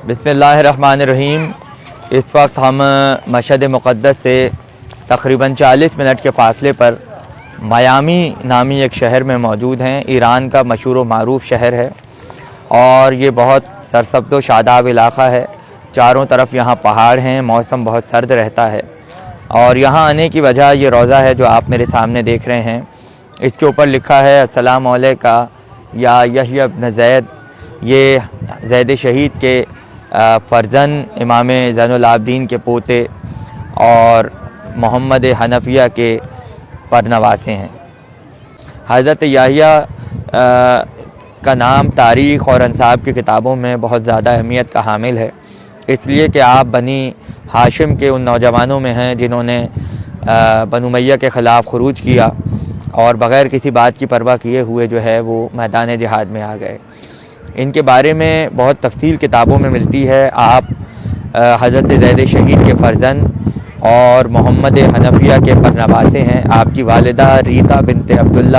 بسم اللہ الرحمن الرحیم۔ اس وقت ہم مشہد مقدس سے تقریباً 40 منٹ کے فاصلے پر میامی نامی ایک شہر میں موجود ہیں۔ ایران کا مشہور و معروف شہر ہے اور یہ بہت سرسبز و شاداب علاقہ ہے۔ چاروں طرف یہاں پہاڑ ہیں، موسم بہت سرد رہتا ہے اور یہاں آنے کی وجہ یہ روضہ ہے جو آپ میرے سامنے دیکھ رہے ہیں۔ اس کے اوپر لکھا ہے السلام علیکہ یا یحییٰ ابن زید۔ یہ زید شہید کے فرزند امام زین العابدین کے پوتے اور محمد حنفیہ کے پرنواسے ہیں۔ حضرت یحییٰ کا نام تاریخ اور انساب کی کتابوں میں بہت زیادہ اہمیت کا حامل ہے، اس لیے کہ آپ بنی ہاشم کے ان نوجوانوں میں ہیں جنہوں نے بنو امیہ کے خلاف خروج کیا اور بغیر کسی بات کی پرواہ کیے ہوئے جو ہے وہ میدان جہاد میں آ گئے۔ ان کے بارے میں بہت تفصیل کتابوں میں ملتی ہے۔ آپ حضرت زید شہید کے فرزند اور محمد حنفیہ کے پرنواسے ہیں۔ آپ کی والدہ ریتا بنت عبداللہ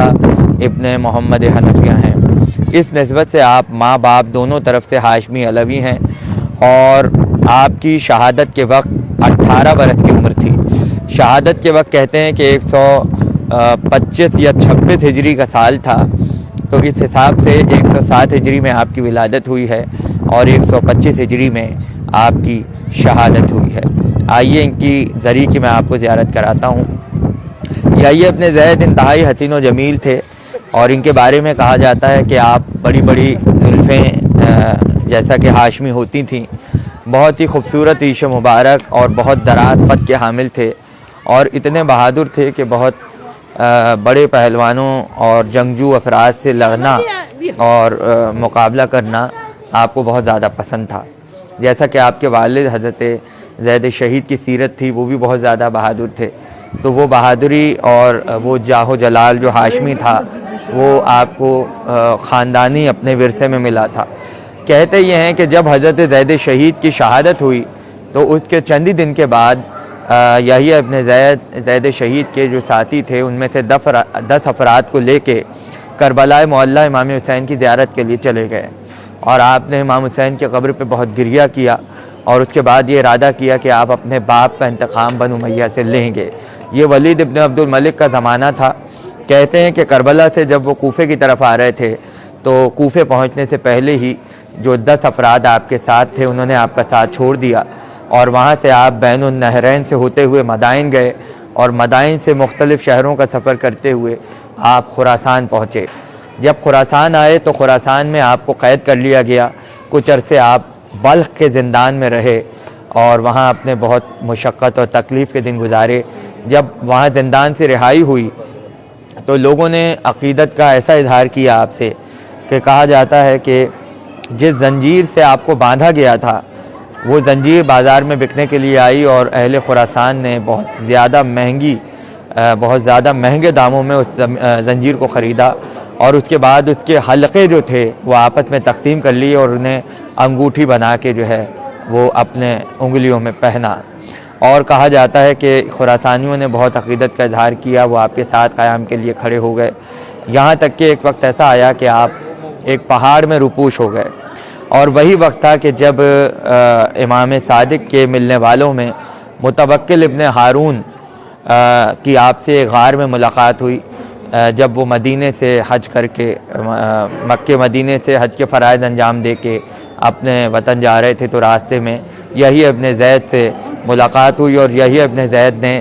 ابن محمد حنفیہ ہیں۔ اس نسبت سے آپ ماں باپ دونوں طرف سے ہاشمی علوی ہیں اور آپ کی شہادت کے وقت 18 برس کی عمر تھی۔ شہادت کے وقت کہتے ہیں کہ 125 یا 26 ہجری کا سال تھا، تو اس حساب سے 107 ہجری میں آپ کی ولادت ہوئی ہے اور 125 ہجری میں آپ کی شہادت ہوئی ہے۔ آئیے ان کی ذریعے کی میں آپ کو زیارت کراتا ہوں۔ یحییٰ ابن زید انتہائی حسین و جمیل تھے اور ان کے بارے میں کہا جاتا ہے کہ آپ بڑی بڑی زلفیں جیسا کہ ہاشمی ہوتی تھیں، بہت ہی خوبصورت ریش مبارک اور بہت دراز قد کے حامل تھے اور اتنے بہادر تھے کہ بہت بڑے پہلوانوں اور جنگجو افراد سے لڑنا اور مقابلہ کرنا آپ کو بہت زیادہ پسند تھا۔ جیسا کہ آپ کے والد حضرت زید شہید کی سیرت تھی، وہ بھی بہت زیادہ بہادر تھے، تو وہ بہادری اور وہ جاہ و جلال جو ہاشمی تھا وہ آپ کو خاندانی اپنے ورثے میں ملا تھا۔ کہتے یہ ہیں کہ جب حضرت زید شہید کی شہادت ہوئی تو اس کے چند ہی دن کے بعد یحییٰ ابن زید شہید کے جو ساتھی تھے ان میں سے 10 افراد کو لے کے کربلا معلیٰ امام حسین کی زیارت کے لیے چلے گئے اور آپ نے امام حسین کی قبر پہ بہت گریہ کیا اور اس کے بعد یہ ارادہ کیا کہ آپ اپنے باپ کا انتقام بنو امیہ سے لیں گے۔ یہ ولید ابن عبد الملک کا زمانہ تھا۔ کہتے ہیں کہ کربلا سے جب وہ کوفے کی طرف آ رہے تھے تو کوفے پہنچنے سے پہلے ہی جو 10 افراد آپ کے ساتھ تھے انہوں نے آپ کا ساتھ چھوڑ دیا اور وہاں سے آپ بین النہرین سے ہوتے ہوئے مدائن گئے اور مدائن سے مختلف شہروں کا سفر کرتے ہوئے آپ خراسان پہنچے۔ جب خراسان آئے تو خراسان میں آپ کو قید کر لیا گیا۔ کچھ عرصے آپ بلخ کے زندان میں رہے اور وہاں اپنے بہت مشقت اور تکلیف کے دن گزارے۔ جب وہاں زندان سے رہائی ہوئی تو لوگوں نے عقیدت کا ایسا اظہار کیا آپ سے کہ کہا جاتا ہے کہ جس زنجیر سے آپ کو باندھا گیا تھا وہ زنجیر بازار میں بکنے کے لیے آئی اور اہل خراسان نے بہت زیادہ مہنگے داموں میں اس زنجیر کو خریدا اور اس کے بعد اس کے حلقے جو تھے وہ آپس میں تقسیم کر لیے اور انہیں انگوٹھی بنا کے جو ہے وہ اپنے انگلیوں میں پہنا، اور کہا جاتا ہے کہ خراسانیوں نے بہت عقیدت کا اظہار کیا، وہ آپ کے ساتھ قیام کے لیے کھڑے ہو گئے، یہاں تک کہ ایک وقت ایسا آیا کہ آپ ایک پہاڑ میں روپوش ہو گئے۔ اور وہی وقت تھا کہ جب امام صادق کے ملنے والوں میں متوکل ابن ہارون کی آپ سے غار میں ملاقات ہوئی جب وہ مدینے سے حج کر کے مکہ مدینے سے حج کے فرائض انجام دے کے اپنے وطن جا رہے تھے، تو راستے میں یحییٰ ابن زید سے ملاقات ہوئی اور یحییٰ ابن زید نے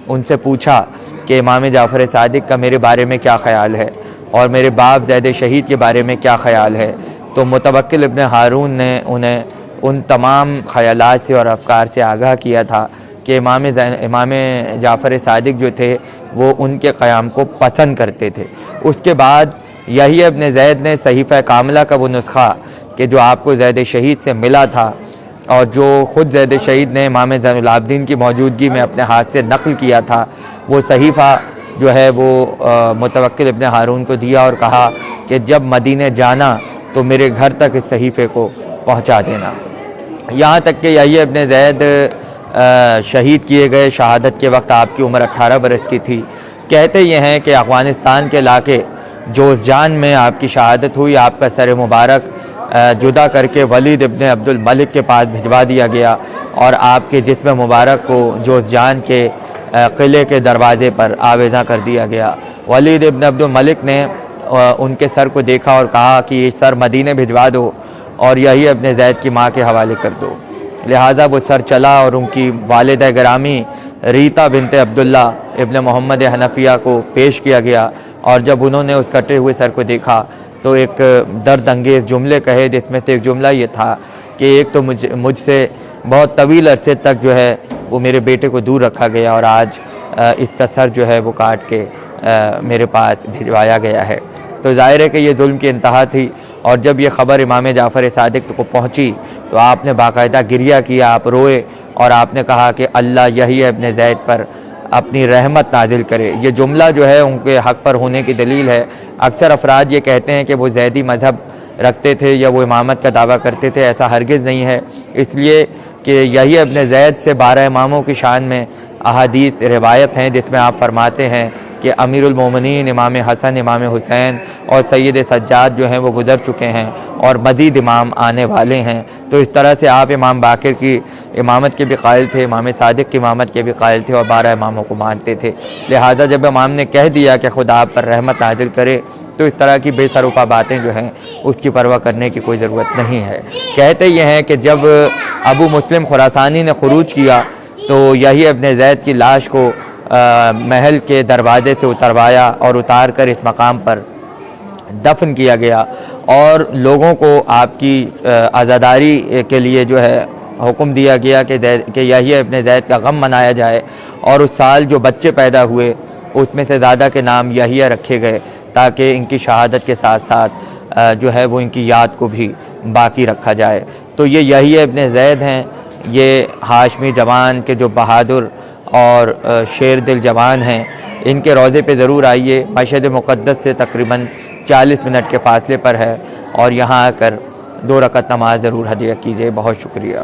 ان سے پوچھا کہ امام جعفر صادق کا میرے بارے میں کیا خیال ہے اور میرے باپ زید شہید کے بارے میں کیا خیال ہے۔ تو متوکل ابن ہارون نے انہیں ان تمام خیالات سے اور افکار سے آگاہ کیا تھا کہ امام جعفر صادق جو تھے وہ ان کے قیام کو پسند کرتے تھے۔ اس کے بعد یحییٰ ابن زید نے صحیفہ کاملہ کا وہ نسخہ کہ جو آپ کو زید شہید سے ملا تھا اور جو خود زید شہید نے امام زین العابدین کی موجودگی میں اپنے ہاتھ سے نقل کیا تھا، وہ صحیفہ جو ہے وہ متوکل ابن ہارون کو دیا اور کہا کہ جب مدینے جانا تو میرے گھر تک اس صحیفے کو پہنچا دینا۔ یہاں تک کہ یحییٰ ابن زید شہید کیے گئے، شہادت کے وقت آپ کی عمر 18 برس کی تھی۔ کہتے یہ ہیں کہ افغانستان کے علاقے جوزجان میں آپ کی شہادت ہوئی۔ آپ کا سر مبارک جدا کر کے ولید ابن عبد الملک کے پاس بھجوا دیا گیا اور آپ کے جسم مبارک کو جوزجان کے قلعے کے دروازے پر آویزاں کر دیا گیا۔ ولید ابن عبد الملک نے ان کے سر کو دیکھا اور کہا کہ یہ سر مدینے بھجوا دو اور یہی ابن زید کی ماں کے حوالے کر دو۔ لہٰذا وہ سر چلا اور ان کی والدہ گرامی ریتا بنت عبداللہ ابن محمد حنفیہ کو پیش کیا گیا، اور جب انہوں نے اس کٹے ہوئے سر کو دیکھا تو ایک درد انگیز جملے کہے، جس میں سے ایک جملہ یہ تھا کہ ایک تو مجھ سے بہت طویل عرصے تک جو ہے وہ میرے بیٹے کو دور رکھا گیا، اور آج اس کا سر جو ہے وہ کاٹ کے میرے پاس بھجوایا گیا ہے۔ تو ظاہر ہے کہ یہ ظلم کی انتہا تھی، اور جب یہ خبر امام جعفر صادق کو پہنچی تو آپ نے باقاعدہ گریہ کیا، آپ روئے اور آپ نے کہا کہ اللہ یہی ابن زید پر اپنی رحمت نازل کرے۔ یہ جملہ جو ہے ان کے حق پر ہونے کی دلیل ہے۔ اکثر افراد یہ کہتے ہیں کہ وہ زیدی مذہب رکھتے تھے یا وہ امامت کا دعویٰ کرتے تھے، ایسا ہرگز نہیں ہے، اس لیے کہ یہی ابن زید سے 12 اماموں کی شان میں احادیث روایت ہیں، جس میں آپ فرماتے ہیں کہ امیر المومنین امام حسن، امام حسین اور سید سجاد جو ہیں وہ گزر چکے ہیں اور مزید امام آنے والے ہیں۔ تو اس طرح سے آپ امام باقر کی امامت کے بھی قائل تھے، امام صادق کی امامت کے بھی قائل تھے اور 12 اماموں کو مانتے تھے۔ لہٰذا جب امام نے کہہ دیا کہ خدا آپ پر رحمت نازل کرے تو اس طرح کی بے سروپا باتیں جو ہیں اس کی پرواہ کرنے کی کوئی ضرورت نہیں ہے۔ کہتے یہ ہیں کہ جب ابو مسلم خراسانی نے خروج کیا تو یہی ابن زید کی لاش کو محل کے دروازے سے اتروایا اور اتار کر اس مقام پر دفن کیا گیا، اور لوگوں کو آپ کی عزاداری کے لیے جو ہے حکم دیا گیا کہ یہی ابن زید کا غم منایا جائے، اور اس سال جو بچے پیدا ہوئے اس میں سے زیادہ کے نام یحییٰ رکھے گئے تاکہ ان کی شہادت کے ساتھ ساتھ جو ہے وہ ان کی یاد کو بھی باقی رکھا جائے۔ تو یہ یحییٰ ابن زید ہیں، یہ ہاشمی جوان کے جو بہادر اور شیر دل جوان ہیں، ان کے روضے پہ ضرور آئیے۔ مشہد مقدس سے تقریباً 40 منٹ کے فاصلے پر ہے، اور یہاں آ کر 2 رکعت نماز ضرور ہدیہ کیجیے۔ بہت شکریہ۔